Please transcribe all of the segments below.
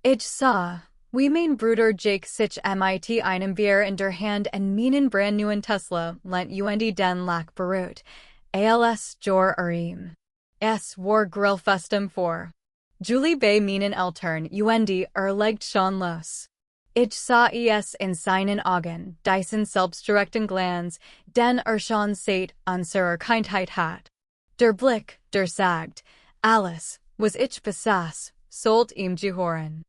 Ich sah, wie mein Bruder Jake sich mit einem Bier in der Hand und meinen brandneuen Tesla lent und den Lack beruht, als Jor ihm. Es war Grillfestum vor. Julie bei meinen Eltern und legt schon los. Ich sah es in seinen Augen, diesen selbstdirekten Glanz, den schon seit unserer Kindheit hat. Der Blick, der sagt, alles, was ich besaß, sollt ihm gehören.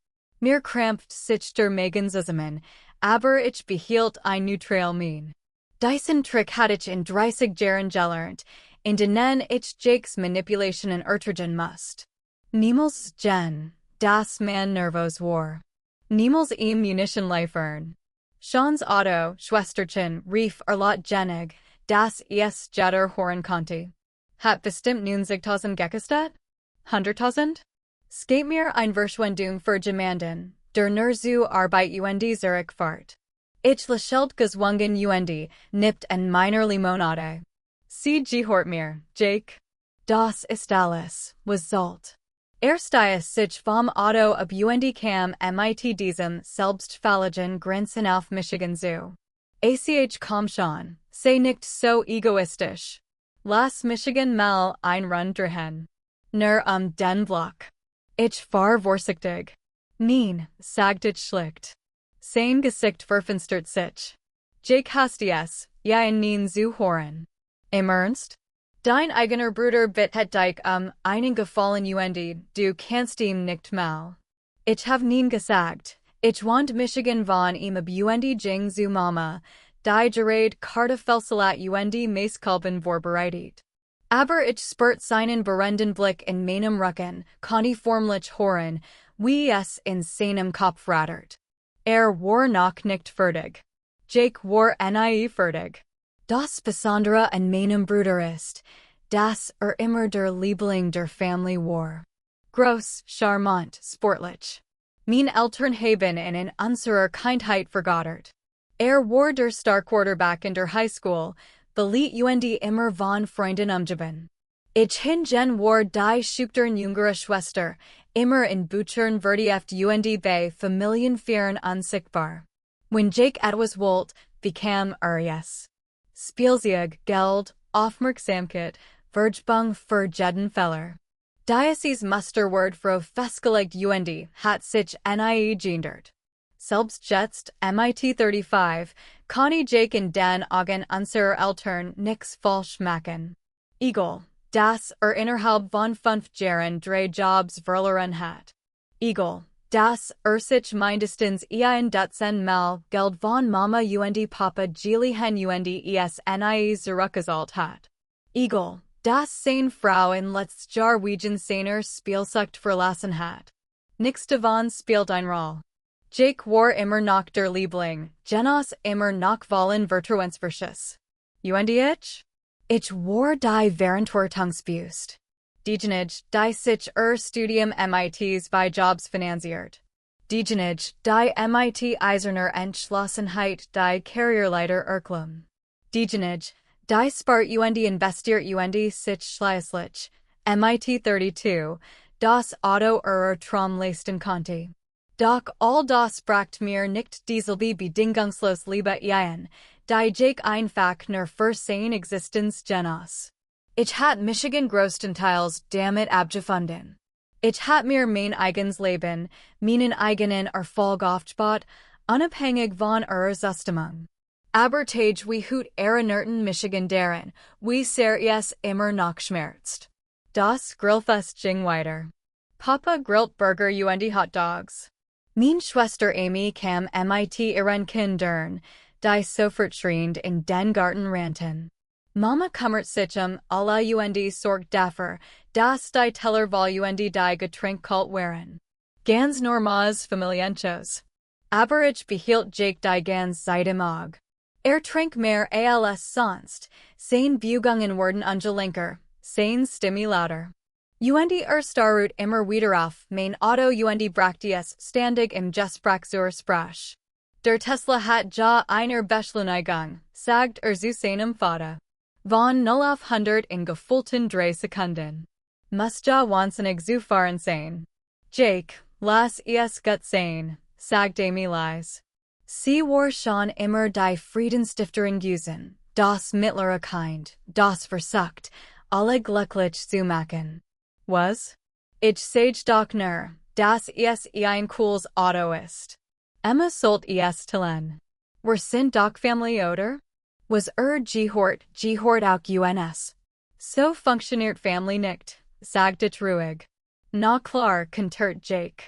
Mir krampft sich der Magen zusammen, aber ich behielt ein neutral Mien. Diesen Trick hatte ich in 30 Jahren gelernt, in denen ich Jakes Manipulationen ertragen musst. Niemals Jen, das man nervos war. Niemals ihm Munition liefern. Sean's Auto, Schwesterchen, rief Lot Jenig, das es Jetter Horen Conti. Hat bestimmt nun 60.000 gekostet? 100.000? Skate mir ein Verschwendung für Gemanden, der nur zu Arbeit und Zurich fahrt. Ich lächelt gezwungen und nippt en meiner Limonade. Sie gehört mir, Jake. Das ist alles, was sollt. Erst sich vom Auto ab und kam mit diesem selbstfälligen Grenzen auf Michigan Zoo. Komm schon, sei nicht so egoistisch. Lass Michigan mal ein Run drehen. Nur den Block. Ich fahr vorsichtig. Nein, sagt ich schlicht. Sein Gesicht verfinstert sich. Jake hast es, ja in nien zu hören. Im Ernst? Dein eigener Bruder hat dich einen Gefallen und du kannst ihm nicht mal. Ich hab nien gesagt, ich want Michigan von ihm ab und jing zu Mama, die gerade Kartoffelsalat und Maiskolben vorbereitet. Aber ich spürt seinen berenden Blick in meinem Rücken, konformlich hören, wie es in seinem Kopf rattert. War noch nicht fertig. Jake war nie fertig. Das Besondere an meinem Bruder ist, dass immer der Liebling der Family war. Groß, charmant, sportlich. Mein Eltern haben in unserer Kindheit vergottert. War der Star Quarterback in der High School, beliebt und immer von Freunden umgeben. Ich hingegen war die schüchtern jüngere Schwester, immer in Büchern vertieft und bei Familienfeiern unsichtbar. When Jake etwas wollte, bekam es. Spielzeug, Geld, Aufmerksamkeit, Vergebung für jeden Fehler. Dieses Musterwort für festgelegt und hat sich nie geändert. Selbst jetzt, mit 35, kann ich Jake in den Augen unserer Eltern nix falsch machen. Egal, dass innerhalb von 5 Jahren 3 Jobs verloren hat. Egal, dass sich mindestens ein Dutzend Mal Geld von Mama und Papa geliehen und es nie zurückgezahlt hat. Egal, dass seine Frau in letztes Jahr wegen seiner Spielsucht verlassen hat. Nix davon spielt eine Rolle. Jake war immer noch der Liebling, Genos immer noch vollen Vertrauensvorschuss. Und ich? Ich war die Verantwortungsbewusst. Diejenige, die sich Studium MITs bei Jobs finanziert. Diejenige, die MIT Eiserner Entschlossenheit die Karriereleiter erklimmt. Diejenige, die spart und investiert und sich schließlich, MIT 32, das Auto Tram leisten konnte. Doch all das bracht mir nicht dieselbe bedingungslos Liebe ein, die Jake einfach nur für seine Existenz genoss. Ich hat Michigan größtenteils damit abgefunden. Ich hat mir mein eigenes Leben, meinen eigenen Erfolg aufgebaut, unabhängig von Zustimmung. Aber Tage wie hut Nerten Michigan deren, wie sehr es immer noch schmerzt. Das Grillfest ging weiter. Papa grillt Burger und Hotdogs. Mein Schwester Amy kam mit ihren Kindern, die sofort schreiend in den Garten rannten. Mama kümmert sich alle und sorgt dafür, dass die Teller voll und die Getränk kalt wären. Ganz normales Familienchos. Aber ich behielt Jake die ganz Zeit im Auge. Trank mehr als sonst, seine Bewegungen wurden ungelenker, seine Stimme lauter. Und starrut immer wieder auf mein Auto und brachte es ständig im Gespräch zur Sprache. Der Tesla hat ja einer Beschleunigung, sagt zu seinem Vater. Von 0 auf 100 in gefühlten 3 Sekunden. Muss ja wahnsinnig zu fahren sein. Jake, Las es gut sein, sagt Amy lies. Sie war schon immer die Friedensstifterin gewesen, das mittlere Kind, das versucht, alle glücklich zu machen. Was? Ich sage doch nur, dass es ein cooles Auto ist. Emma sollt es teilen. Wir sind doch Family oder? Was gehort auch uns. So funktioniert Family nicht, sagt ich ruhig. Na klar, kontert Jake.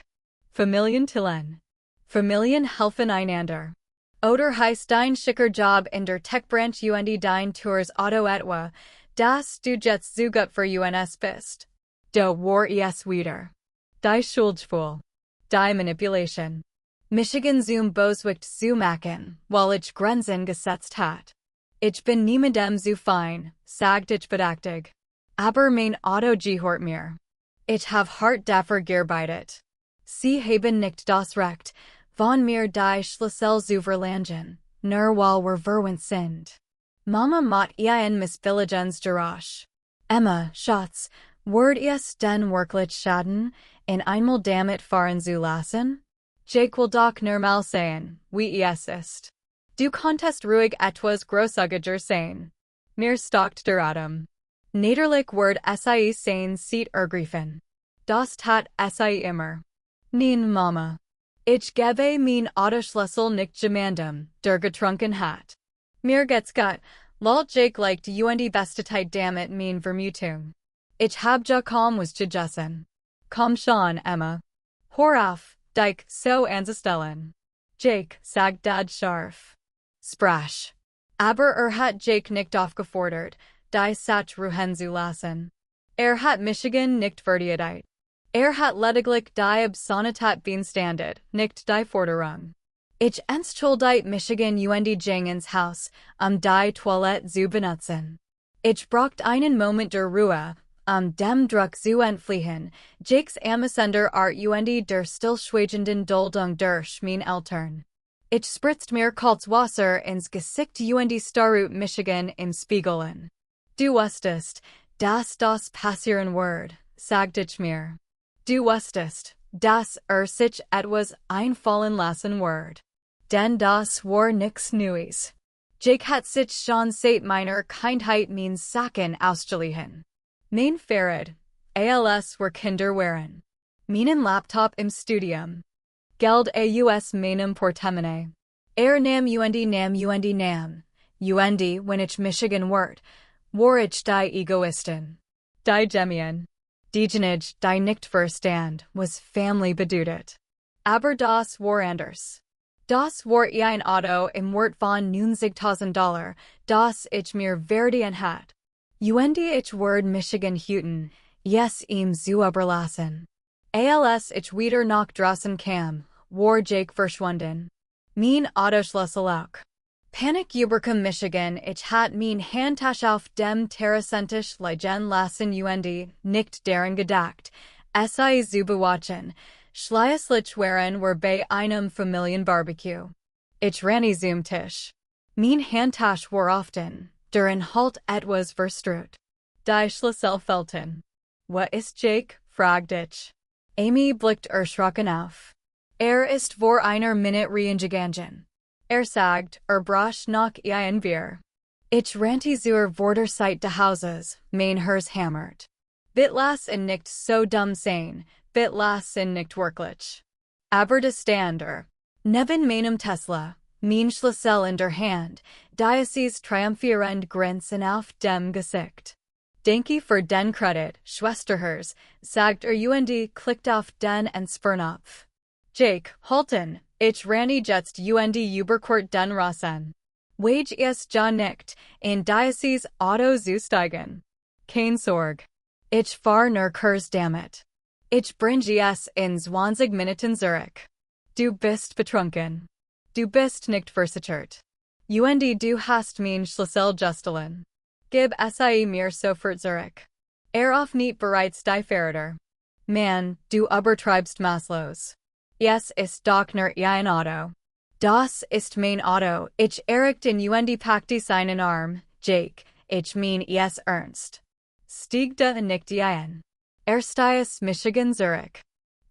Familien teilen. Familien helfen einander. Oder heißt dein schicker Job in der Techbranche und dein Tours Auto etwa, dass du jetzt so gut für uns bist. Du war es wieder. Die Schuldspul. Die Manipulation. Michigan zum Boswicht zu machen, weil ich Grenzen gesetzt hat. Ich bin niemandem zu fein, sagt ich bedachtig. Aber mein Auto gehört mir. Ich hab hart dafür gearbeitet. Sie haben nicht das Recht, von mir die Schlüssel zu verlangen, nur weil wir verwandt sind. Mama macht ein missbilligens Geräusch. Emma, Schatz, wird es denn wirklich schaden, in einmal damit fahren zu lassen? Jake will doch normal sein, wie es ist. Du konntest ruhig etwas großzügiger sein. Mir stockt der Atem. Niederlich wird sei sein Seat ergriffen. Das tat sei immer. Nein, Mama. Ich gebe mein Autoschlüssel nicht jemandem, der getrunken hat. Mir geht's gut, lol Jake liked die beste Zeit damit mein Vermutung. Ich hab ja kaum was gegessen. Komm schon, Emma. Hör auf, dich so anzustellen. Jake, sagt Dad scharf. Sprash. Aber hat Jake nicht aufgefordert, die Sach ruhen zu lassen. Hat Michigan nicht verteidigt. Hat lediglich die Obszönität beanstandet, nicht die Forderung. Ich entschuldige Michigan und Jangens Haus, die Toilette zu benutzen. Ich braucht einen Moment der Ruhe, dem Druck zu entfliehen, Jakes Amesender art und der stillschweigenden Duldung durch mein Eltern. Ich spritzt mir kaltes Wasser ins Gesicht und starrut Michigan im Spiegeln. Du wusstest, dass das passieren wird, sagt ich mir. Du wusstest, dass sich etwas einfallen lassen wird. Denn das war nix Neues. Jake hat sich schon seit meiner Kindheit mein Sachen ausgeliehen. Mein Fahrrad, als wir Kinder waren. Meinen Laptop im Studium. Geld aus meinem Portemonnaie. Nahm und wenn ich Michigan war ich die Egoistin. Die Gemien. Diejenige, die nicht verstand, was Family bedeutet. Aber das war anders. Das war ein Auto im Wert von $90,000, das ich mir verdienen hat. Und ich werde Michigan hüten, es ihm zu überlassen. Als ich wieder nach draußen kam, war Jake verschwunden. Mein Autoschlüssel auch. Panik überkam Michigan, ich hat mein Handtasch auf dem Terracentisch liegen lassen und nicht daran gedacht, sei zu bewachen, schließlich waren wir bei einem Familien-Barbecue. Ich rann zum Tisch. Mein Handtasch war often, darin halt etwas verstreut. Die Schlüssel fehlten. Wo ist Jake? Fragt ich. Amy blickt erschrocken auf. Ist vor einer Minute reingegangen. Sagt, brach nach ein Bier. Ich rannte zur Vorderseite des Hauses, mein Herz hämmert. Bitlas in nicht so dumm sein, bitlas in nicht wirklich. Aber de Stander. Neben meinem Tesla, mein Schlüssel in der Hand, Diocese triumphierend Grenzen auf dem Gesicht. Danke für den Credit, Schwesterherz, sagt und klickt auf den Entspernopf. Jake, halten, ich ranne jetzt und überquert den Rasen. Wage es ja nicht, in Diocese Auto zu steigen. Kein Sorg. Ich fahr nur Kurs damit. Ich bringe es in 20 Minuten zurück. Du bist betrunken. Du bist nicht versichert. Und du hast mein Schlüssel gestohlen. Gib sei mir sofort zurück. Auf nicht bereits die Fahrräder. Man, du übertreibst maßlos. Es ist doch nur ein Auto. Das ist mein Auto. Ich den und packte seinen Arm. Jake, ich mein es ernst. Stieg nicht ein. Stieg Michigan zurück.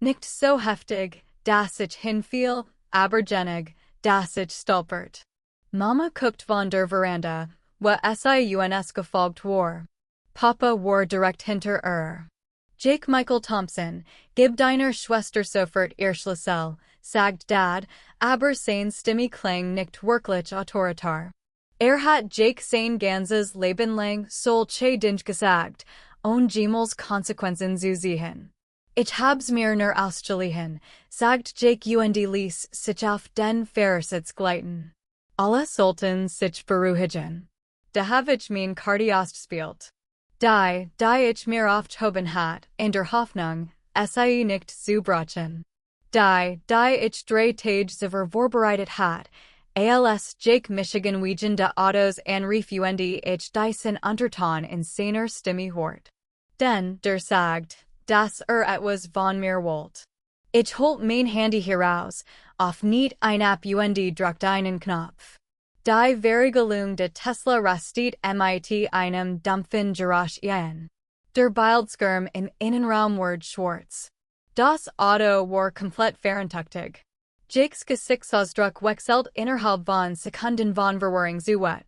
Nicht so heftig, dass ich hinfiel, aber genig, dass ich stolpert. Mama guckt von der Veranda, wa uns gefolgt war. Papa war direkt hinter. Jake Michael Thompson, gib deiner Schwester sofort ihr Schlüssel, sagt Dad, aber sein Stimme klang nicht wirklich autoritar. Hat Jake sein ganzes Leben lang solche Dinge gesagt, ohne jemals Konsequenzen zu sehen. Ich hab's mir nur ausgeliehen, sagt Jake ließ sich auf den Fahrersitz gleiten. Alle sollten sich beruhigen. Da hab ich mein Kardiast spielt. Die ich mir oft hoben hat, in der Hoffnung, sie nicht zu brechen. Die ich 3 Tage zuvor vorbereitet hat, als Jake Michigan wegen de Autos anrief ich diesen Unterton in seiner Stimme hort. Denn der sagt, dass etwas von mir wollt. Ich holt mein Handy heraus, auf nicht einab drückt einen Knopf. Die Vergeltung de Tesla restet mit einem dumpfen Geräusch ein. Der Bildschirm im Innenraum wurde schwarz. Das Auto war komplett veruntuchtig. Jakes Gesichtsausdruck wechselt innerhalb von Sekunden von Verwirrung zu Wut.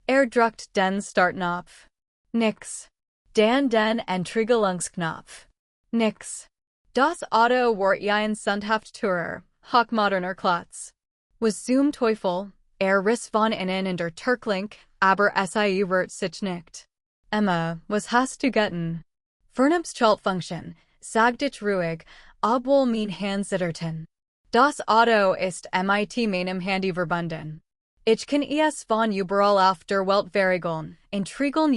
Drückt den Startknopf. Nix. Den Entriegelungsknopf. Nix. Das Auto war ein sündhaft teurer, hochmoderner Klotz. Was zum Teufel, riss von innen in der Türklink, aber sie wird sich nicht. Emma, was hast du getan? Vernunftsschaltfunktion, sagt ich ruhig, obwohl mein Hand zitterten. Das Auto ist mit meinem Handy verbunden. Ich kann es von überall auf der Welt verriegeln, Intrigeln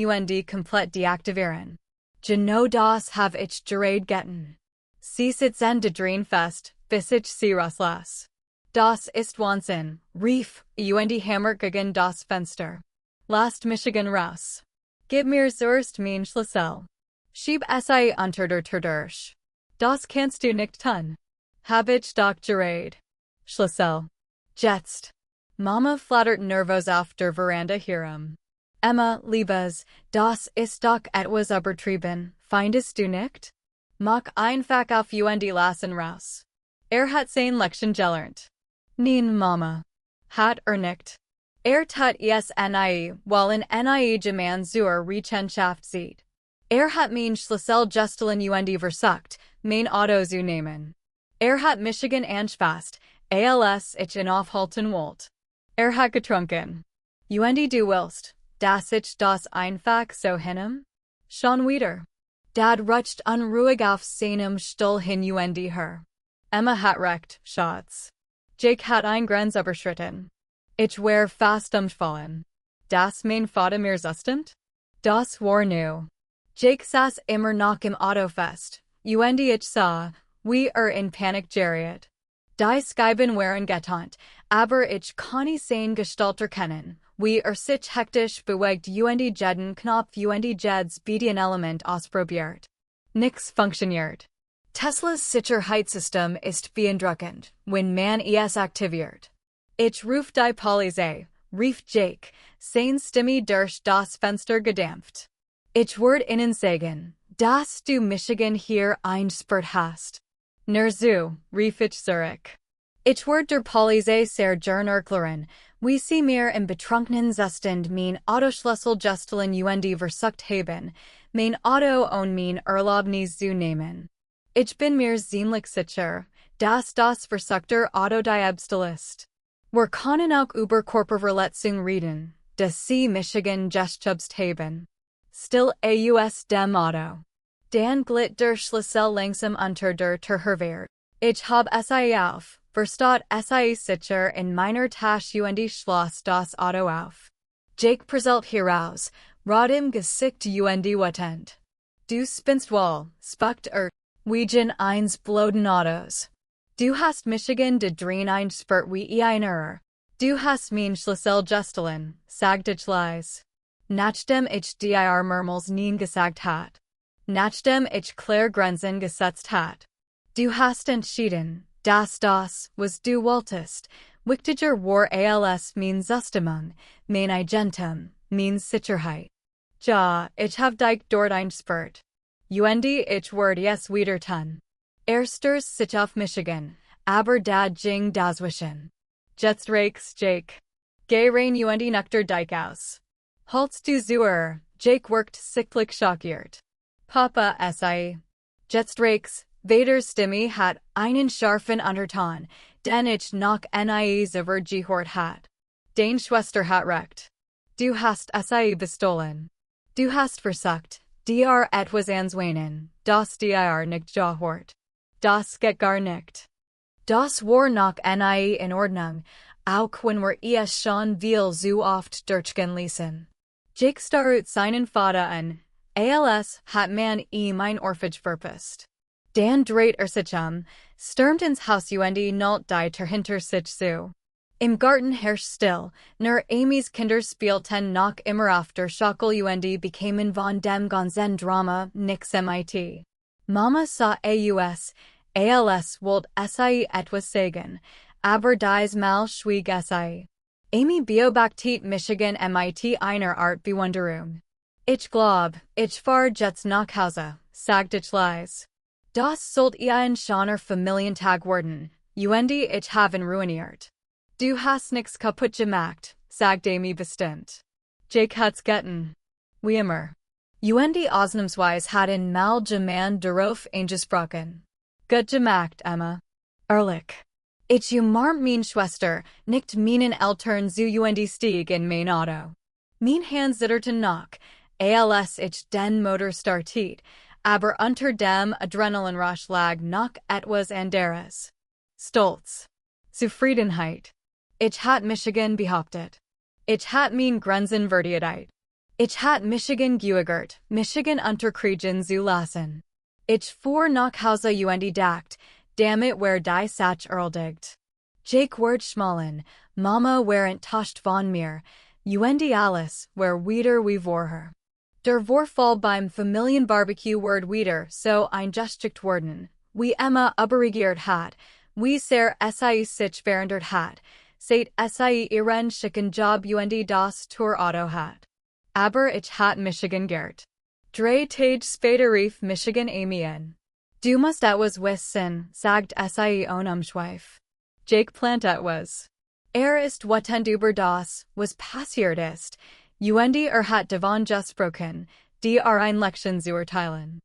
komplett deaktivieren. Genau das hab ich gerade getan. Sie sitzen de drehen fest, bis ich sie rauslass. Das ist Wahnsinn, rief Hammer gegen das Fenster. Lasst Michigan raus. Gib mir zuerst mein Schlüssel. Schieb sie unter der Tisch. Das kannst du nicht tun. Hab ich doch gerät. Schlüssel. Jetzt. Mama flattert nervös auf der Veranda herum. Emma, Liebes, das ist doch etwas übertrieben, findest du nicht? Mach einfach auf lassen raus. Hat sein Lektion gelernt. Nein, Mama. Hat nicht. Tut es nie, weil in nie jemand zur Rechenschaft zieht. Hat mein Schlüssel gestehlen versucht, mein Auto zu nehmen. Hat Michigan angefasst, als ich ihn aufhalten wollte. Hat getrunken. Du willst, dass ich das einfach so hinnehm? Schon wieder. Dad rutscht unruhig auf seinem Stuhl hin her. Emma hat recht, Schatz. Jake hat ein Grenz überschritten. Ich war fast umfallen. Das mein Vater mir zustimmt? Das war new. Jake saß immer noch im Auto fest. Ich sah, wie in Panik geriet. Die Scheiben waren getont, aber ich kann sein Gestalt erkennen, wie sich hektisch bewegt jeden Knopf jeds Bedienelement ausprobiert. Nix funktioniert. Teslas Sicherheitssystem ist beeindruckend, wenn man es aktiviert. Ich ruf die Polizei, rief Jake, sein Stimme durch das Fenster gedämpft. Ich werd ihnen sagen, dass du Michigan hier eingesperrt hast. Nur so, rief ich zurück. Ich werd der Polizei sehr gern erklären, wie sie mir im betrunkenen Zustand mein Autoschlüssel gestehlen versucht haben, mein Auto und mein Erlaubnis zu nehmen. Ich bin mir ziemlich sicher, dass das versuchter Autodiebstahl ist. Wir können auch über Körperverletzung reden, dass sie Michigan gestubst haben. Still aus dem Auto. Dan glitt der Schlüssel langsam unter der Türwert. Ich hab sie auf, verstaut sie sicher in meiner Tasche schloss das Auto auf. Jake prasselt heraus, rot im Gesicht wetend. Du spinnst wohl, spuckt wegen eins bloden Autos. Du hast Michigan de drehen eingesperrt wie einer. Du hast mein Schlüssel gestehlen, sagt ich leis. Nachdem ich dir mehrmals nein gesagt hat. Nachdem ich klare Grenzen gesetzt hat. Du hast entschieden, dass das, was du wolltest, wichtiger war als mein Zustimmung, mein Eigentum, mein Sicherheit. Ja, ich hab dich dort eingesperrt. Ich werd es wieder tun. Ersters sich auf Michigan, aber da ging das Wischen. Jetzt reicht's, Jake. Geh rein und nuchter dich aus. Holst du zuer, Jake worked sichtlich schockiert. Papa, sei. Jetzt reicht's, Vaders Stimme hat einen scharfen Unterton, den ich noch nie über gehört hat. Deine Schwester hat recht. Du hast sei bestohlen. Du hast versucht, dir etwas anzuwähnen, das dir nicht gehört. Das geht gar nicht. Das war noch nie in Ordnung, auch wenn wir es schon viel zu oft durchgehen ließen. Jake starut seinen Vater an, als hat man ihm ein Orphage verpasst. Dan dreht sich stürmt ins Haus und nullt die hinter sich zu. Im Garten herrscht still, nur Amys Kinder spielten noch immer auf der Schaukel und bekämen von dem ganzen Drama nix mit. Mama sah als wollte sei etwas sagen, aber dies Mal schwieg sei. Amy beobachtet Michigan mit einer Art Bewunderung. Ich glaub, ich fahr jetzt nach Hause, sagt ich leise. Das sollt ein schöner Familientag werden, und ich haben ruiniert. Du hast nix kaputt gemacht, sagt Amy bestimmt. Jake hat's getan. Wie immer. Und ausnahmsweise hatten mal jemand darauf eingesprochen. Gut gemacht, Emma. Ehrlich. Ich umarmt mein Schwester, nicht meinen Eltern zu und stieg in mein Auto. Mein Hand zitterten noch, als ich den Motor startet, aber unter dem Adrenalinrush lag noch etwas anderes. Stolz. Zufriedenheit. Ich hat Michigan behauptet. Ich hat mein Grenzen verteidigt. Ich hat Michigan geugert, Michigan unterkriegen zu lassen. Ich fuhr nach Hause und dacht, damit wer die Sach erledigt. Jake ward schmalen, Mama wär enttäuscht von mir, und alles wär wieder wie vorher. Der Vorfall beim Familien-Barbecue ward wieder so eingeschickt worden, wie Emma überreagiert hat, wie sehr sich verändert hat, seit ihren schicken Job und das Tourauto hat. Aber ich hat Michigan gehört. 3 Tage später rief Michigan Amy an. Du musst etwas wissen, sagt unumschweif. Jake plant etwas. Ist wütend über das, was passiert ist, und hat davon gesprochen, dir ein Lektion zu erteilen.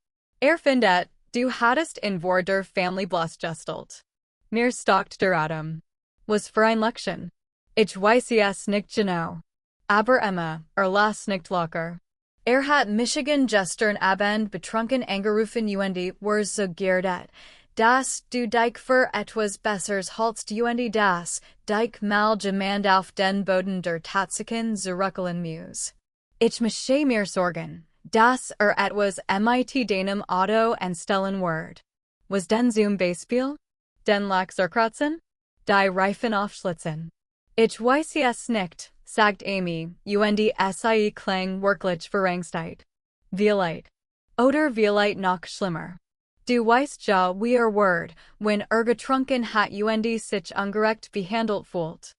Findet, du hattest in vor der Family bloßgestellt. Mir stockt der Atem. Was für ein Lektion? Ich weiß es nicht genau. Aber Emma, las nicht locker. Hat Michigan gestern Abend betrunken angerufen und war so geirrt, dass du dich für etwas Besseres haltst und dass dich mal jemand auf den Boden der Tatsachen zurückeln muss. Ich mache mir Sorgen, dass etwas mit deinem Auto anstellen wird. Was denn zum Beispiel? Den Lack zerkratzen? Die Reifen aufschlitzen? Ich weiß es nicht, sagt Amy, und sie klang wirklich verängstigt. Vielleicht. Oder vielleicht noch schlimmer. Du weißt ja, wie wird, wenn getrunken hat und sich ungerecht behandelt fühlt.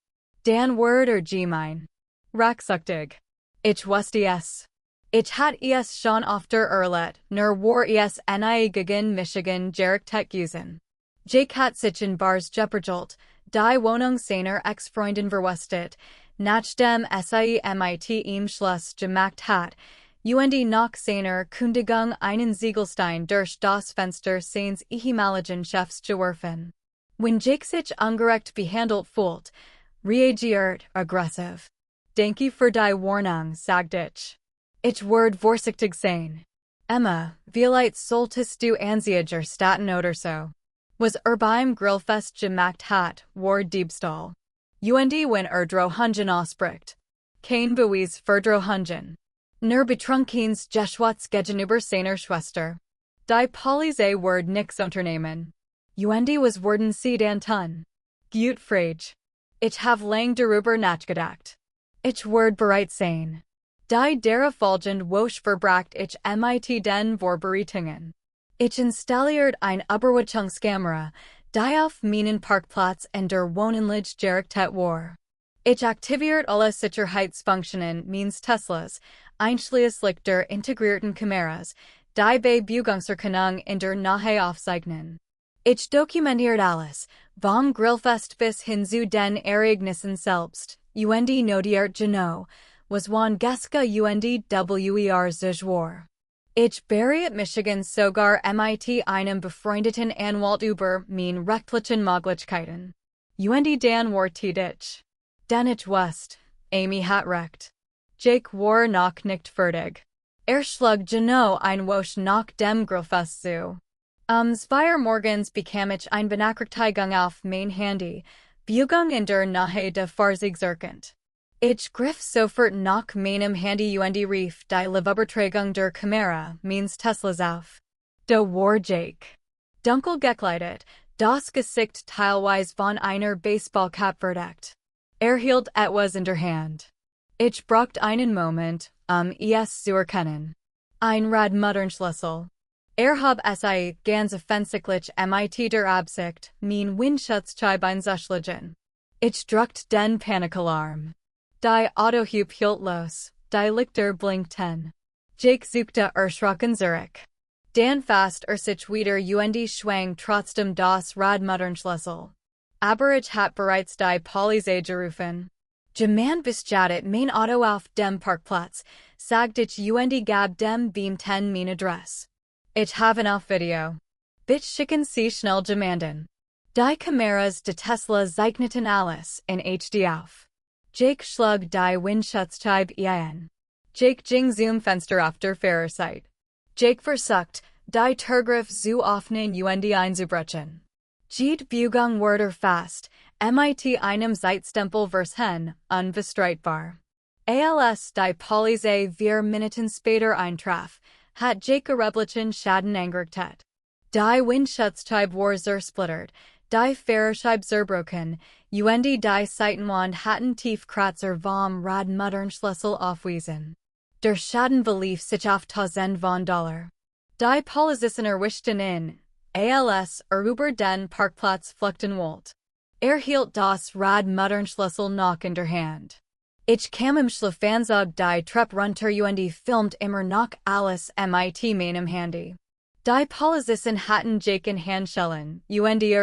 Dan wird gemein. Rachsüchtig. Ich wusste es. Ich hat es schon öfter erlebt, nur war es nie gegen Michigan gerichtet gewesen. Jake hat sich in Bars geperjolt, die Wohnung seiner Ex-Freundin verwüstet, nachdem mit ihm Schluss gemacht hat, und nach seiner Kündigung einen Ziegelstein durch das Fenster seines ehemaligen Chefs geworfen. Wenn Jake sich ungerecht behandelt fühlt, reagiert aggressiv. Danke für die Warnung, sagt ich. Ich werd vorsichtig sein. Emma, vielleicht solltest du anzeiger statten oder so. Was beim Grillfest gemacht hat, war Diebstahl. Und wenn Drohungen ausbricht. Kein Beweis für Drohungen. Nur betrunkens Geschwätz gegenüber seiner Schwester. Die Polizei wird nix unternehmen. Und was werden sie dann tun? Gut frage. Ich have lang darüber nachgedacht. Ich werd bereit sein. Die darauffolgend Woche verbracht ich mit den Vorbereitungen. Ich installiert ein Überwachungskamera, die auf meinen Parkplatz in der Wohnanlage gerichtet war. Ich aktiviert alle Sicherheitsfunktionen meines Teslas, einschließlich der integrierten Kameras, die bei Bewegungserkennung in der Nähe aufzeichnen. Ich dokumentiert alles, vom Grillfest bis hin zu den Ereignissen selbst, notiert genau, was wann Geska wer sich war. Ich beriet Michigan sogar mit einem befreundeten Anwalt über mein rechtlichen Möglichkeiten. Dan war tätig. Den ich wust, Amy hat recht. Jake war noch nicht fertig. Schlug genau ein Woche nach dem Grillfest zu. 2 morgens bekam ich ein Benachrichtigung auf mein Handy, Bugung in der Nähe der Fahrzeugsuchend. Ich griff sofort nach meinem Handy rief die Liveübertragung der Kamera meines Teslas auf. Da war Jake. Dunkel gekleidet, das Gesicht teilweise von einer Baseballcap verdeckt. Hielt etwas in der Hand. Ich brauchte einen Moment, es zu erkennen. Ein Radmutternschlüssel. Hab es ganz offensichtlich mit der Absicht, mein Windschutzscheibe einzuschlagen. Ich drückte den Panikalarm. Die Autohupe hielt los, die Lichter blinkten. Jake suchte erschrocken zurück. Dan fast sich wieder schwang trotzdem das Radmutternschlüssel. Aber ich hat bereits die Polizei gerufen. Jemand bestattet mein Auto auf dem Parkplatz, sagt ich gab dem Beamten mein Adresse. Ich habe auf Video. Bitte schicken Sie schnell jemanden. Die Kameras de Tesla zeichneten alles in HD auf. Jake schlug die Windschutzscheibe ein. Jake ging zum Fenster auf der Fahrerseite. Jake versucht, die Türgriff zu öffnen einzubrechen. Jede Bugung wurde fast, mit einem Zeitstempel versehen, unbestreitbar. Als die Polizei 4 Minuten später eintraf, hat Jake reblichen Schaden angerichtet. Die Windschutzscheibe war zersplittert, die Fahrerscheibe zerbrochen, die Seitenwand hatten Tiefkratzer vom Radmutternschlüssel aufwiesen. Der Schaden belief sich auf Tausend von Dollar. Die Polizisten erwischten ihn, als über den Parkplatz flüchten wollte. Hielt das Radmutternschlüssel noch in der Hand. Ich kam im Schlafanzug die Treppe runter filmt immer noch alles mit meinem Handy. Die Polizisten hatten Jake in Handschellen,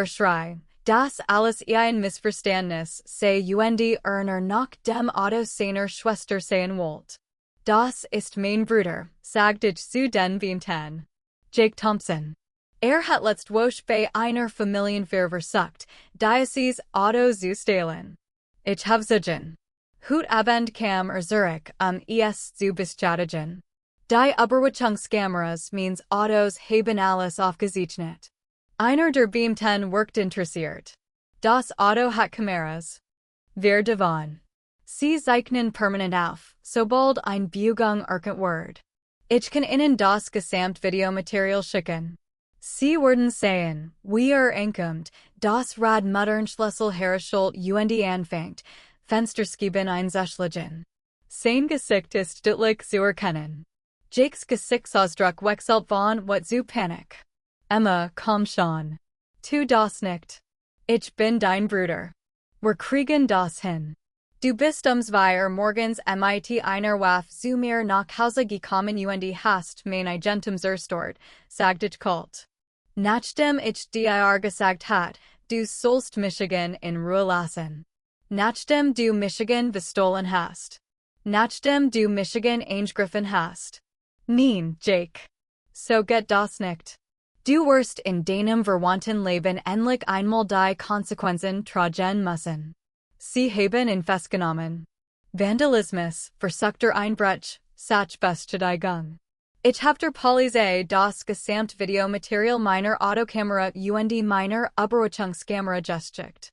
Schrei, das alles ein Missverständnis, sei noch dem Auto seiner Schwester sehen wollte. Das ist mein Bruder, sagt ich zu den Beamten. Jake Thompson. Hat letzt Woche bei einer Familienfeier versucht, dieses Auto zu stehlen. Ich habe gesehen. Heute Abend kam Zurich, es zu bestätigen. Die Überwachungskameras meines Autos haben alles aufgezeichnet. Einer der Beamten wirkt interessiert. Das Auto hat Kameras. Wir davon. Sie zeichnen permanent auf, sobald ein Bugung erkannt wird. Ich kann Ihnen das Gesamtvideomaterial schicken. Sie werden sehen, wie ankommt, das Radmutternschlüssel hergestellt anfängt, Fensterscheiben einzuschlagen. Sein Gesicht ist deutlich zu erkennen. Jakes Gesichtsausdruck wechselt von What zu Panik. Emma, komm schon. Tu das nicht. Ich bin dein Bruder. Wir kriegen das hin. Du bist 2 morgens mit einer Waffe zu mir nach Hause gekommen hast mein Eigentum zerstört, sagt ich kalt. Nachdem ich dir gesagt hat, du sollst Michigan in Ruhe lassen. Nachdem du Michigan bestohlen hast. Nachdem du Michigan angegriffen hast. Nein, Jake. So geht das nicht. Du wirst in deinem verwandten Leben endlich einmal die Konsequenzen tragen müssen. Sie haben ihn festgenommen. Vandalismus, versuchter Einbruch, Sachbeschädigung. Ich habe der Polizei das Gesamtvideomaterial meiner Autokamera meiner Überwachungskamera geschickt.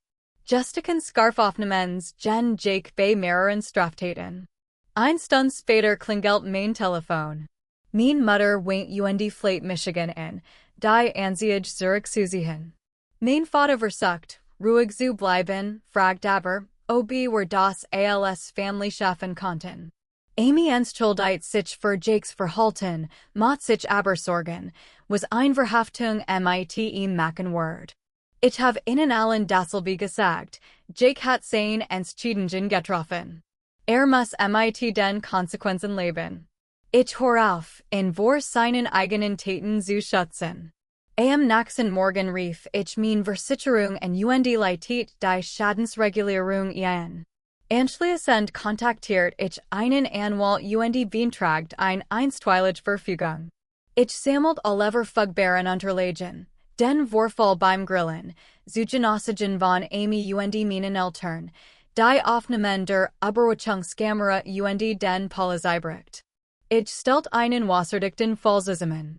Justiken Scarfaufnahmens gen Jake bei mehreren Straftaten. Eine Stunde später klingelt mein Telefon. Mein Mutter wohnt Fleet Michigan in, die Ansiege Zurich zu ziehen. Mein Vater versucht, ruhig zu bleiben, fragt aber, ob wir das als Family schaffen konnten. Amy entschuldigt sich für Jakes Verhalten, macht sich aber Sorgen, was eine Verhaftung mit ihm machen wird. Ich habe Ihnen allen dasselbe gesagt, Jake hat seine Entscheidungen getroffen. Muss mit den Konsequenzen leben. Ich hör auf, in vor seinen eigenen Taten zu schützen. Am Naxen Morgan Reef ich mein Versicherung und Leitit die Schadensregulierung ein. Anschließend kontaktiert ich einen Anwalt und beantragt einstweilige Verfügung. Ich sammelt allever Fugbaren Unterlagen. Den Vorfall beim Grillen, Zugenaussigen von Amy und meinen Eltern, die Aufnahmen der Überwachungskamera und den Polizeibericht. Ich stellt einen wasserdichten Fall zusammen.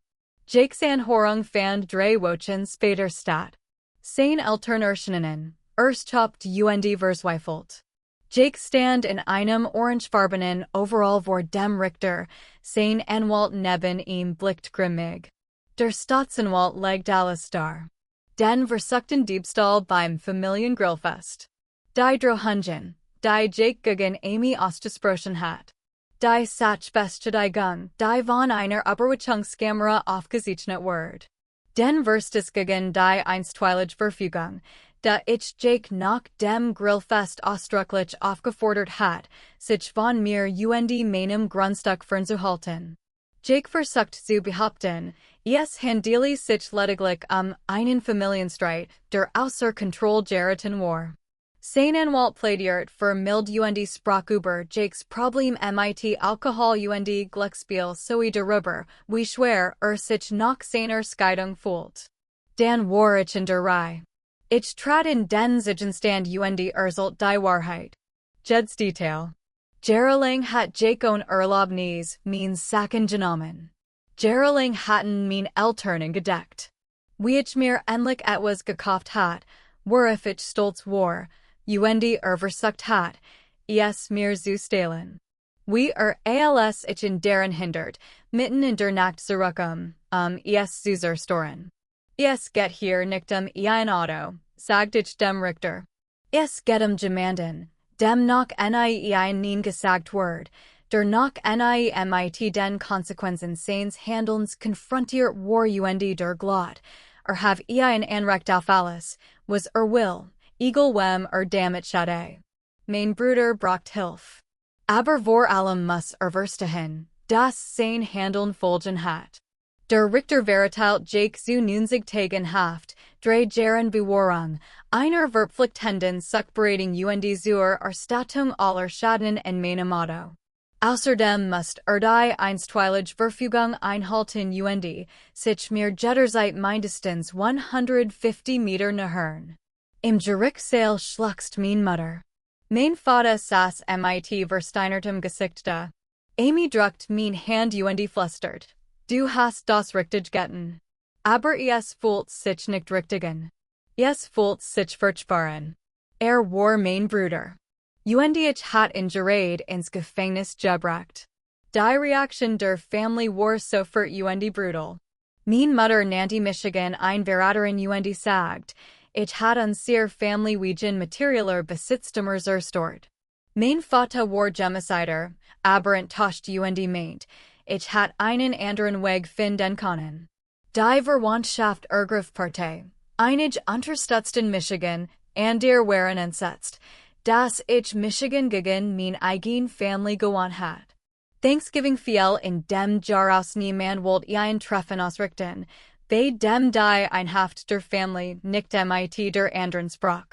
Jakes Anhörung fand 3 Wochen später statt. Sein Eltern erscheinen, erstchopt und verzweifelt. Jake stand in einem orangefarbenen Overall vor dem Richter, sein Anwalt neben ihm blickt grimmig. Der Staatsanwalt legt alles dar. Den versuchten Diebstahl beim Familiengrillfest. Die Drohungen, die Jake gegen Amy ausgesprochen hat. Die Sachbestätigung, die von einer Überwachungskamera aufgezeichnet wird. Den Verstes gegen die einstweilige Verfügung, da ich Jake nach dem Grillfest ausdrücklich aufgefordert hat, sich von mir und meinem Grundstück fernzuhalten. Jake versucht zu behaupten, es handele sich lediglich einen Familienstreit, der außer Kontrolle geraten war. Sein Anwalt plädiert für mild und sprach über Jakes Problem mit Alkohol und Glücksspiel sowie darüber, wie schwer sich nach seiner Scheidung fühlt. Dan war ich in der Reihe. Ich trat in den Zwischenstand und erzählt die Wahrheit. Jed's Detail. Jahrelang hat Jake on Erlaubnis mein Sachen genommen. Jahrelang hatten mein Eltern gedeckt. Wie ich mir endlich etwas gekauft hat, worauf ich stolz war, und versucht hat, es mir zu stehlen. Wie als ich in deren hindert, mitten in der Nacht zurückkommen, es zu zerstören. Es geht hier nicht ein Auto, sagt ich dem Richter. Es geht Gemanden, dem noch nie gesagt wird, der noch nie mit den Konsequenzen seines Handelns konfrontiert war und der Glot, have ein Anrecht auf alles, was will, egal wem damit schade. Mein Bruder braucht Hilfe. Aber vor allem muss verstehen, dass sein Handeln Folgen hat. Der Richter verurteilt Jake zu 90 Tagen Haft, 3 Jahren Bewahrung, einer verpflichtenden Sachbereitung und zur Erstattung aller Schaden in meinem Auto. Außerdem muss die einstweilige Verfügung einhalten und sich mir jederzeit mindestens 150 Meter nähern. Im Gerichtssaal schluchzt mein Mutter. Mein Vater saß mit versteinertem Gesicht da. Amy drückt mein Hand und flüstert. Du hast das richtig getan. Aber es fühlt sich nicht richtigen. Es fühlt sich furchtbaren. War mein Bruder. Und ich hat ihn gerade ins Gefängnis gebracht. Die Reaktion der Family war sofort und brutal. Mein Mutter nannte Michigan ein Verräterin und sagt, ich hat unser Family wegen materieller Besitztümer zerstört. Mein Vater war Genocider, aber enttäuscht und meint, ich hat einen anderen Weg finden können. Die Verwandtschaft ergriff Partei. Einige unterstützten Michigan, und waren entsetzt, dass ich Michigan gegen mein eigen Family gewandt hat. Thanksgiving fiel in dem Jahr aus niemand wollte ein Treffen ausrichten, bei dem die Einhaft der Family nicht mit der anderen sprach.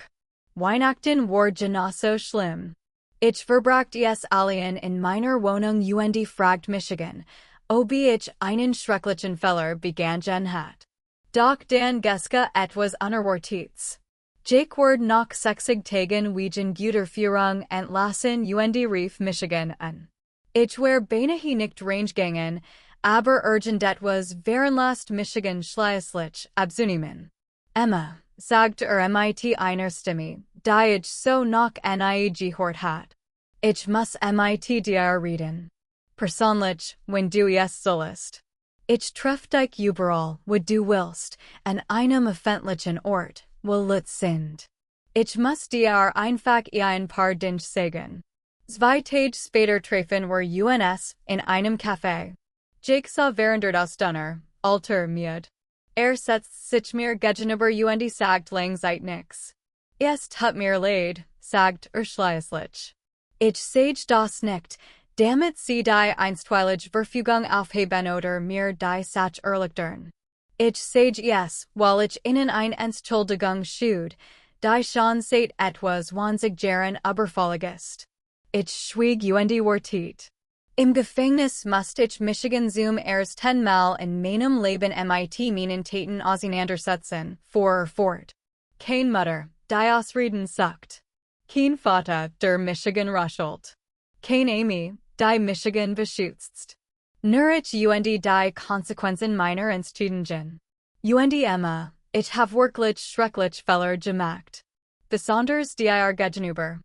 Weihnachten war genauso schlimm. Ich verbrachte es allein in meiner Wohnung und fragt Michigan, ob ich einen schrecklichen Fehler begangen hat. Doch dann geschah etwas Unerwartetes. Jake wurde nach 60 Tagen wegen guter Führung entlassen und rief Michigan an. Ich war beinahe nicht reingegangen, aber irgend etwas veranlasst Michigan schließlich abzunehmen. Emma, sagt mit einer Stimme, die ich so noch nie gehört hat. Ich muss mit dir reden. Persönlich, wenn du es sollst. Ich treff dich überall, wo du willst, an einem öffentlichen Ort, wo Leute sind. Ich muss dir einfach ein paar Dinge sagen. 2 Tage später treffen wir uns in einem Café. Jake sah während das Dinner, alter Mied. Setzt sich mir gegenüber und sagt langzeit nix. Es tut mir leid, sagt schließlich. Ich sage das nicht, damit sie die einstweilige Verfügung aufheben oder mir die Sach erleichtern. Ich sage es, weil ich ihnen eine Entschuldigung schuld, die schon seit etwas 20 Jahren überfällig ist. Ich schwieg wortiert. Im Gefängnis musste ich Michigan zum ersten Mal in meinem Leben mit meinen Täten auseinandersetzen, fort. Kein Mutter, die Ausreden sucht. Kein Vater, der Michigan rachelt. Kein Amy, die Michigan beschützt. Nur ich die Konsequenzen meiner Entscheidungen. Emma, ich hab wirklich schrecklich Fehler gemacht. Besonders dir gegenüber.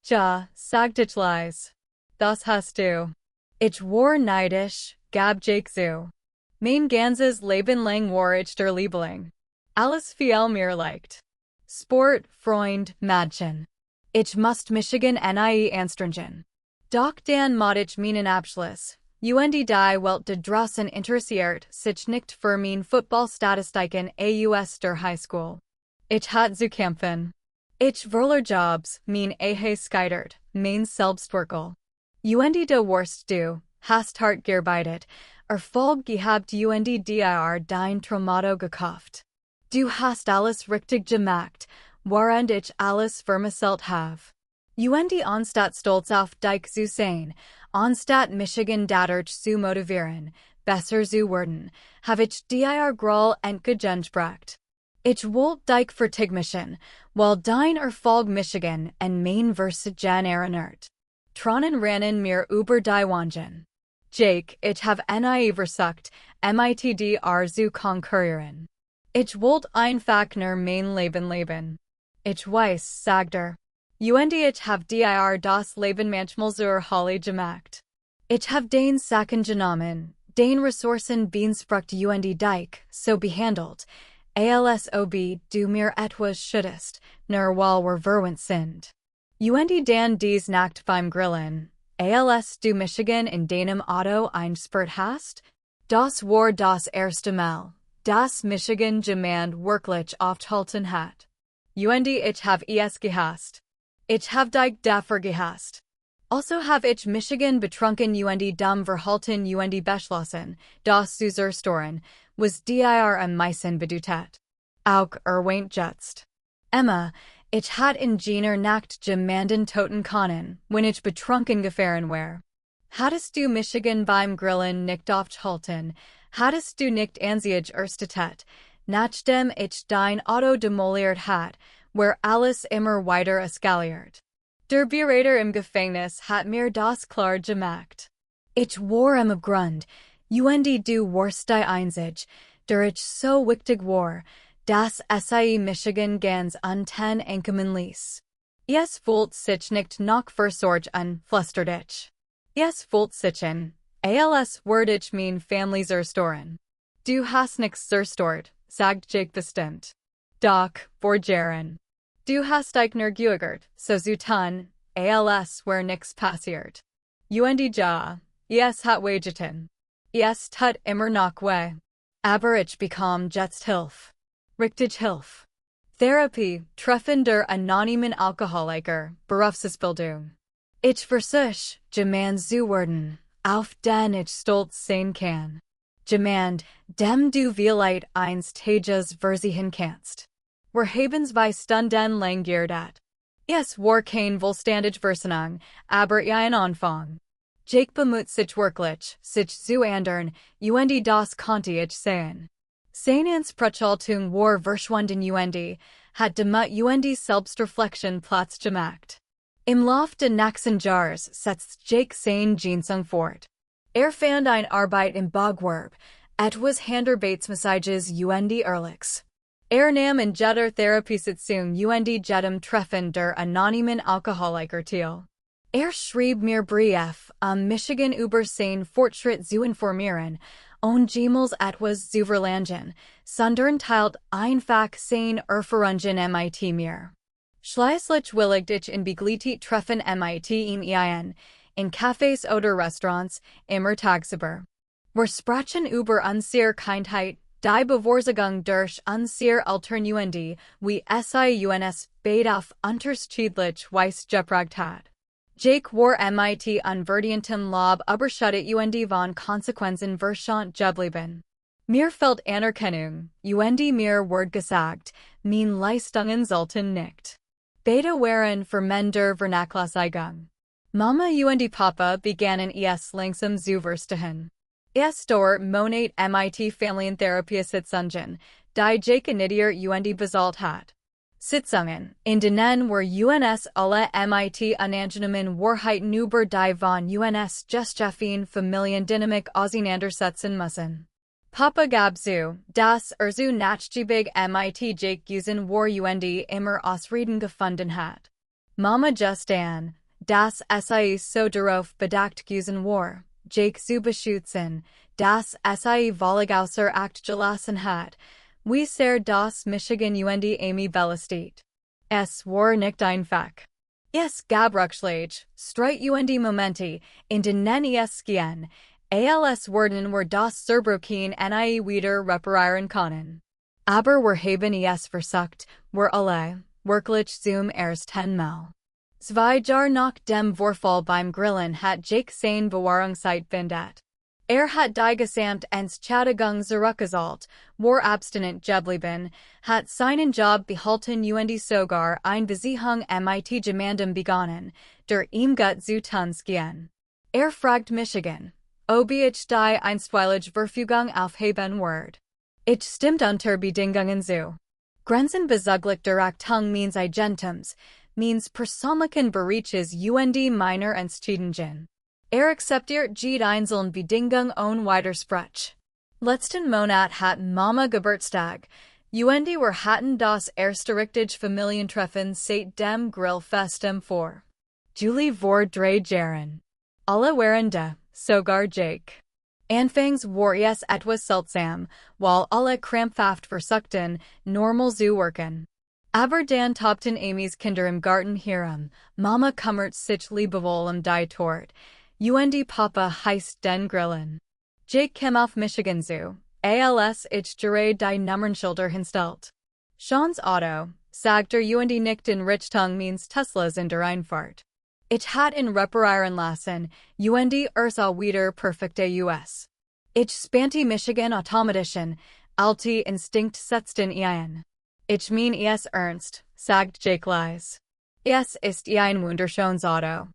Ja, sag dich leis. Das hast du. Ich war neidisch, gab Jake zu. Mein ganzes Leben lang war ich der Liebling. Alles viel mir leicht. Sport, Freund, Mädchen. Ich must Michigan nie anstrengen. Doch dann mod ich meinen Abschluss. Die Welt draußen interessiert sich nicht für mein Footballstatistiken aus der Highschool. Ich hat zu kämpfen. Ich verlor Jobs, mein gescheitert, mein Selbstwerkel. Der Worst du, hast hart gearbeitet, Erfolg gehabt dir dein Traumato gekauft. Du hast alles richtig gemacht, während ich alles vermasselt have. Anstatt stolz auf dich zu sein, anstatt Michigan dadurch zu motivieren, besser zu werden, have ich dir Groll entgegengebracht. Ich wollte dich vertigmischen, weil dein Erfolg Michigan en mein Versagen erinnert. Tronnen rannen mir über die Wangen. Jake, ich have nie versucht, dir zu konkurrieren. Ich wollte einfach nur mein Leben leben. Ich weiß, sagt ich have dir das Leben manchmal zur Hölle gemacht. Ich have den Sachen genommen, den Ressourcen beansprucht dich, so behandelt, als ob du mir etwas schuldest, nur weil wir verwandt sind. Dan dies Nacht beim Grillen, als du Michigan in deinem Auto eingesperrt hast? Das war das erste Mal, dass Michigan jemand wirklich aufgehalten hat. Ich have es gehasst. Ich have dich dafür gehasst. Also have ich Michigan betrunken dumm verhalten beschlossen, das zu zerstören, was dir am meisten bedeutet. Auch weint jetzt. Emma, ich hat in jener Nacht jemanden toten können, wenn ich betrunken gefahren war. Hattest du Michigan beim Grillen nicht aufgehalten, hattest du nicht ansicht erstettet, nachdem ich dein Auto demoliert hat, where alles immer weiter eskaliert. Der Berater im Gefängnis hat mir das klar gemacht. Ich war am Grund, du warst die Einzige, der ich so wichtig war, dass Michigan ganz unten ankommen ließ. Es fühlt sich nicht noch versorgt an, flüstert ich. Es fühlt sich an, als würde ich mein Family zerstören. Du hast nichts zerstört, sagt Jake bestimmt. Doch, vor Jahren. Du hast dich nur geärgert, so zu tun, als wär nix passiert. Ja, es hat wehgetan. Es tut immer noch weh. Aber ich bekam jetzt Hilfe. Richtig Hilfe. Therapie, Treffen der anonymen Alkoholiker, Berufsausbildung. Ich versuch, jemand zu werden, auf den ich stolz sein kann. Jemand, dem du vielleicht einst Tages versichern kannst. Wir haben 2 Stunden lang geredet. Es war kein vollständige Versionung, aber ein Anfang. Jake bemüht sich wirklich, sich zu ändern, das konnte ich sehen. Seine Ansprechhaltung war verschwunden hat damit Selbstreflexion Platz gemacht. Im Lauf des nächsten Jahres setzt Jake seine Genesung fort. Fand eine Arbeit im Baugewerbe, etwas Handarbeitsmassages ehrlichs. Nahm in jeder Therapiesitzung jedem Treffen der anonymen Alkoholiker teil. Schrieb mir Brief, Michigan über sein Fortschritt zu informieren, und jemals etwas zu verlangen, sondern teilt einfach sein Erfahrungen mit mir. Schließlich willigt ich in begleitet Treffen mit ihm in Cafés oder Restaurants, immer tagsüber. Wir sprechen über unsere Kindheit, die Bevorzugung durch unsere Eltern wie uns beide auf unterschiedlich Weise geprägt hat. Jake war mit unverdientem Lob überschüttet von Konsequenzen verschont geblieben. Mir fällt Anerkennung, mir Wort gesagt, mein Leistungen sollten nicht. Beta waren für Mender Vernachlässigung. Mama und Papa begannen es langsam zu verstehen. Es dort Monat mit Familientherapie Sitzungen, die Jake Nidier und bezahlt hat. Sitzungen, in denen wir uns alle mit unangenehmen Wahrheiten über die von uns gestaften Familiendynamik auseinandersetzen müssen. Papa gab zu, dass zu nachgiebig mit Jake gewesen war und immer Ausreden gefunden hat. Mama just an, dass es so darauf bedacht gewesen war, Jake zu beschützen, dass es völlig außer Acht gelassen hat, wie sehr das Michigan und Amy belastet. Es war nicht einfach. Es gab Rückschläge, Streit und Momente, in denen es gehen, als werden wir das Zerbrochen nie wieder reparieren können. Aber wir haben es versucht, wir alle, wirklich zum ersten Mal. 2 Jahre nach dem Vorfall beim Grillen hat Jake seine Bewahrungszeit beendet. Hat die gesamt Entschädigung zurückgezahlt, war abstinent geblieben, hat seinen Job behalten und sogar eine Besichtigung mit Gemeinden begonnen, der ihm gut zu Tons gehen. Fragt Michigan, ob ich die einstweilige Verfügung aufheben werde. Ich stimmt unter Bedingungen zu. Grenzen bezüglich der Achtung means Agentums, means persönlichen Bereiches und meiner Entscheidungen. Akzeptiert jede einzelne Bedingung ohne Widerspruch. Letzten Monat hat Mama Geburtstag, und wir hatten das erste richtige Familientreffen seit dem Grillfestem vor. Julie vor 3 Jahren. Alle waren da, sogar Jake. Anfangs war es etwas seltsam, weil alle krampfhaft versuchten, normal zu wirken. Aber dann tappten Amys Kinder im Garten herum, Mama kümmert sich liebevoll die Tort, und Papa heißt den Grillen. Jake kam auf Michigan zu, als ich gerade die Nummernschilder hinstellt. Sean's Auto, sagt und nicht in Richtung means Teslas in der Einfahrt. Ich hat ihn reparieren lassen, und wieder perfekte US. Ich spannte Michigan automatischen, alte Instinkt setzten ein. Ich mein es ernst, sagt Jake leise. Es ist ein wunderschönes Auto.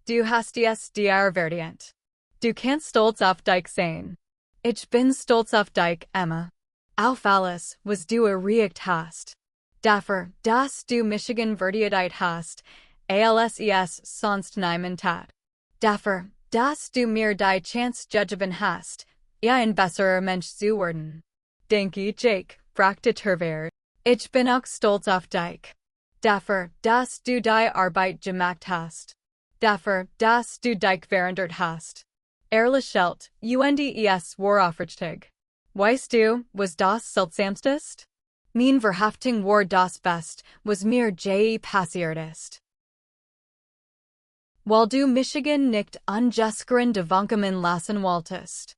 Du hast es dir verdient. Du kannst stolz auf dich sein. Ich bin stolz auf dich, Emma. Auf alles, was du erreicht hast. Dafür, dass du Michigan verdient hast, als es sonst niemand tat. Dafür, dass du mir die Chance gegeben hast, ein besserer Mensch zu werden. Danke, Jake, fragte Terver. Ich bin auch stolz auf dich. Dafür, dass du die Arbeit gemacht hast. Dafür, dass du dich verändert hast. Lächelt, und es war aufrichtig. Weißt du, was das seltsamste? Mein Verhaftung war das Best, was mir je passiert ist. Weil du Michigan nicht unjusteren Devankungen lassen wolltest.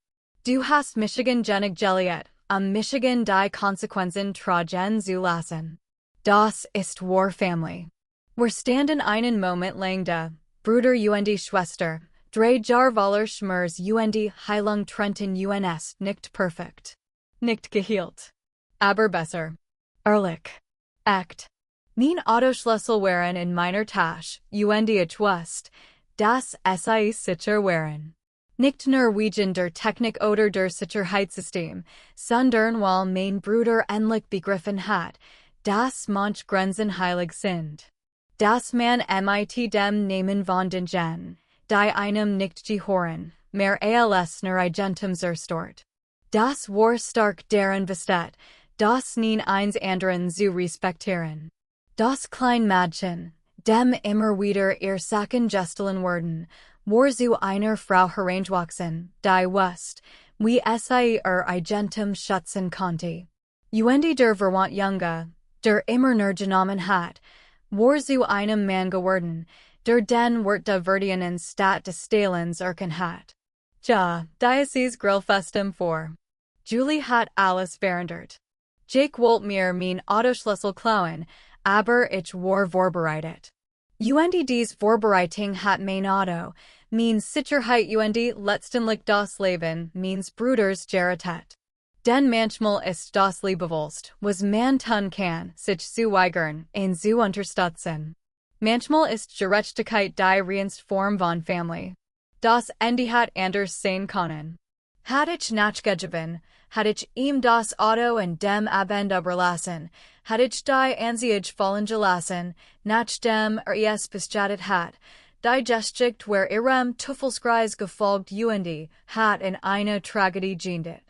Du hast Michigan genig geliet, Michigan die Konsequenzen tragen zu lassen. Das ist war Family. Wir standen einen Moment lang da, Bruder und Schwester, 3 Jahre voller Schmerz und Heilung trennten uns nicht perfekt. Nicht geheilt. Aber besser. Ehrlich. Echt. Mein Autoschlüssel waren in meiner Tasche, und ich wusste, dass es sicher waren. Nicht Norwegian der Technik oder der Sicherheitssystem, sondern weil mein Bruder endlich begriffen hat, dass manch Grenzen heilig sind. Dass man mit dem Nehmen von Dingen, die einem nicht gehören, mehr als nur Eigentum zerstört. Das war stark daran besteht, das nie eins anderen zu respektieren. Das kleine Mädchen, dem immer wieder ihr Sachen gestohlen wurden, war zu einer Frau herangewachsen, die wusste, wie es ihr Eigentum schützen konnte. Und der Verwandt Junge, der immer nur genommen hat, war zu einem Mann geworden, der den Wort der Verdienen statt des Stehlens erkannt hat. Ja, Diocese Grillfestem vor. Julie hat alles verändert. Jake wollte mir mein Autoschlüssel klauen, aber ich war vorbereitet. Und dies Vorbereitung hat mein Auto, mein Sicherheit und letztendlich das Leben meines Bruders gerettet. Den manchmal ist das Liebewolst, was man tun kann, sich zu weigern, ein zu unterstützen. Manchmal ist Gerechtigkeit die reinste Form von Family. Das Ende hat anders sein können. Hat ich nachgegeben, hat ich ihm das Auto und dem Abend überlassen, hat ich die Ansiege fallen gelassen, nachdem es bestattet hat, die Geschichte where ihrem Teufelskreis gefolgt hat in eine Tragödie geendet.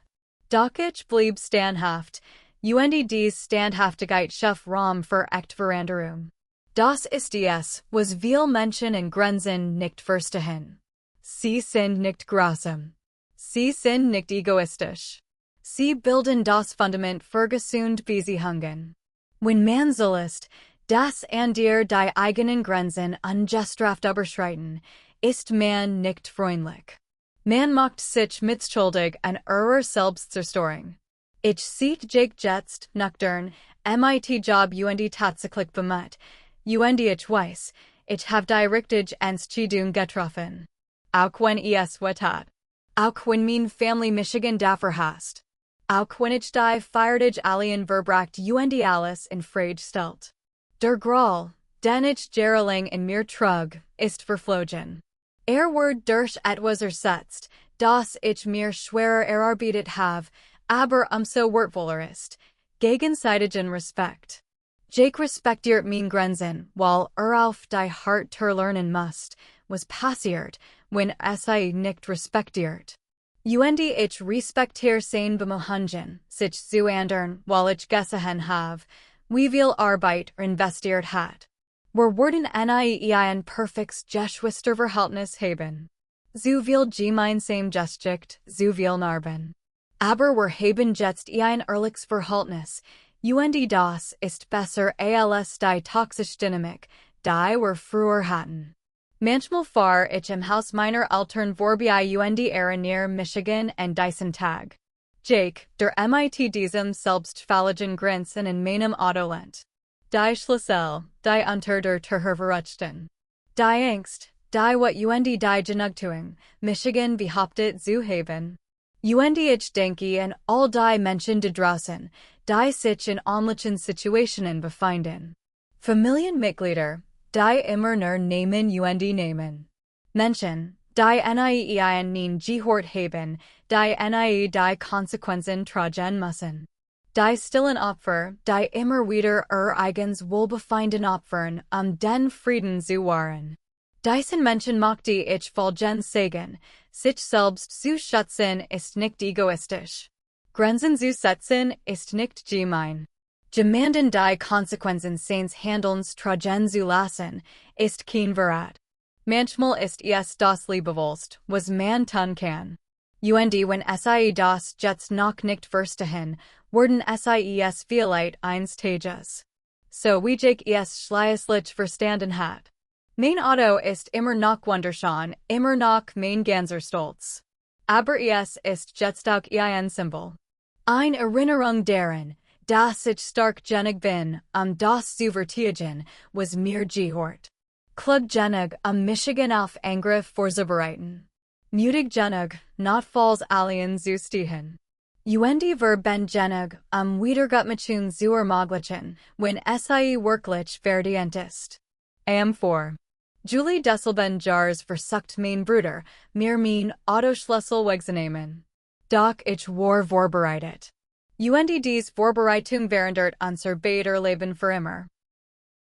Doch ich blieb standhaft, dies Standhaftigkeit schuf Raum für Veränderung. Das ist es, was wir Menschen in Grenzen nicht verstehen. Sie sind nicht grausam. Sie sind nicht egoistisch. Sie bilden das Fundament für gesund Beziehungen. Wenn man so ist, dass an dir die eigenen Grenzen ungestraft überschreiten, ist man nicht freundlich. Man macht sich mitschuldig an Selbstzerstörung. Ich sieht Jake jetzt, nüchtern, mit Job tatsächlich bemüht, ich weiß, ich habe die richtige Entscheidung getroffen. Auch wenn es hat. Auch wenn mein Family Michigan dafür hast. Auch wenn ich die feiertage alien verbracht alles in Frage stellt. Der Groll, den ich jahrelang in mir trug, ist verflogen. Wird durch etwas ersetzt, das ich mir schwerer erarbeitet habe, aber umso wertvoller ist, gegenseitigen Respekt. Jake respektiert mein Grenzen, weil auf die Hart lernen musst, was passiert, wenn nicht respektiert. Ich respektiere sein Bemühungen, sich zu ändern, weil ich gesehen habe, wie viel Arbeit investiert hat. Wir werden ein perfektes Geschwisterverhältnis haben. So viel gemeinsam Geschichte, so viel Narben. Aber wir haben jetzt ein ehrliches Verhältnis, das ist besser als die toxische Dynamik, die wir früher hatten. Manchmal fahr ich im Haus meiner Eltern vorbei näher Michigan und diesen Tag. Jake, der mit diesem selbstfälligen Grenzen in meinem Auto lehnt. Die Schlüssel, die unter der Tür verrutschten. Die Angst, die wat die Genugtuung, Michigan behauptet zu haben. Ich denke an all die Menschen da draußen, die sich in ähnlichen Situationen befinden. Familienmitglieder, die immer nur nehmen nehmen. Menschen, die nie gehört haben, die die Konsequenzen tragen müssen. Die stillen Opfer, die immer wieder eigens Wohlbefinden opfern, den Frieden zu wahren. Diesen Menschen möchte ich folgendes sagen, sich selbst zu schützen ist nicht egoistisch. Grenzen zu setzen ist nicht gemein. Jemanden die Konsequenzen seines Handelns tragen zu lassen, ist kein Verrat. Manchmal ist es das Liebewolst, was man tun kann. Wenn das jetzt noch nicht verstehen, werden es vielleicht eines Tages. So wie ich es schließlich verstanden hat. Mein Auto ist immer noch wunderschön, immer noch mein ganzer Stolz. Aber es ist jetzt auch ein Symbol. Eine Erinnerung daran, dass ich stark genug bin, das zu verteidigen, was mir gehört. Klug genug, Michigan auf Angriff vorzubereiten. Mutig genug, notfalls alien zu stehen. Wir ben genug, Wiedergutmachung zu ermöglichen, wenn es wirklich verdient ist. Am4. Julie Desselben Jars versucht mein Bruder, mir mein Autoschlüssel wegzunehmen. Doch ich war vorbereitet. Dies Vorbereitung verhindert unser beider Leben für immer.